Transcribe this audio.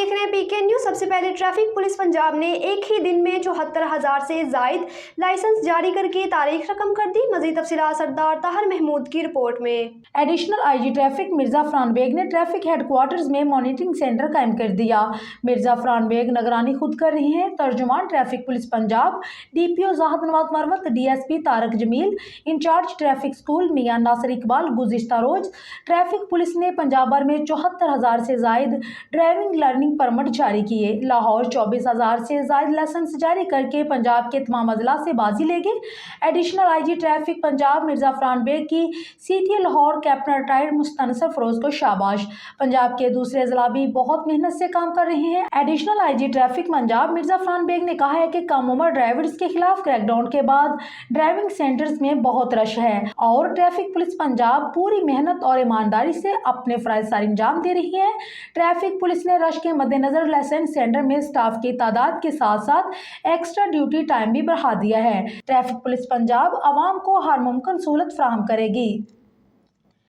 देख रहे हैं पीके न्यूज। सबसे पहले ट्रैफिक पुलिस पंजाब ने एक ही दिन में 74,000 से जायद लाइसेंस जारी करके तारीख रकम कर दी। मजीद तफसीलात सरदार ताहर महमूद की रिपोर्ट में। Additional IG traffic Mirza Farhan Baig ने ट्रैफिक हेडक्वार्टर्स में मॉनिटरिंग सेंटर कायम कर दिया। मिर्जा फरहान बेग निगरानी खुद कर रहे हैं। तर्जुमान traffic police Punjab DPO Zahid Nawaz Marwat, DSP Tariq Jameel, incharge traffic school Mian Nasir Iqbal. गुज़िश्ता रोज ट्रैफिक पुलिस ने पंजाब भर में 74,000 से जायद ड्राइविंग लर्निंग परमिट जारी किए। लाहौर 24,000 से जायद लाइसेंस जारी करके पंजाब के तमाम अजला से बाजी ले गए। Additional IG traffic Punjab Mirza Farhan Baig की CTA Lahore captain retired Mustansar Feroz को शाबाश। पंजाब के दूसरे अजला भी बहुत मेहनत से काम कर रहे हैं। Additional IG traffic Punjab Mirza Farhan Baig ने कहा है कि कम उम्र ड्राइवर्स के खिलाफ क्रैकडाउन के बाद ड्राइविंग सेंटर्स में बहुत रश है और ट्रैफिक पुलिस पंजाब पूरी मेहनत और ईमानदारी से अपने फराइज सारे अंजाम दे रही है। ट्रैफिक पुलिस ने रश के मद्देनजर लाइसेंस सेंटर में स्टाफ की तादाद के साथ साथ एक्स्ट्रा ड्यूटी टाइम भी बढ़ा दिया है। ट्रैफिक पुलिस पंजाब आवाम को हर मुमकिन सहूलत फराहम करेगी।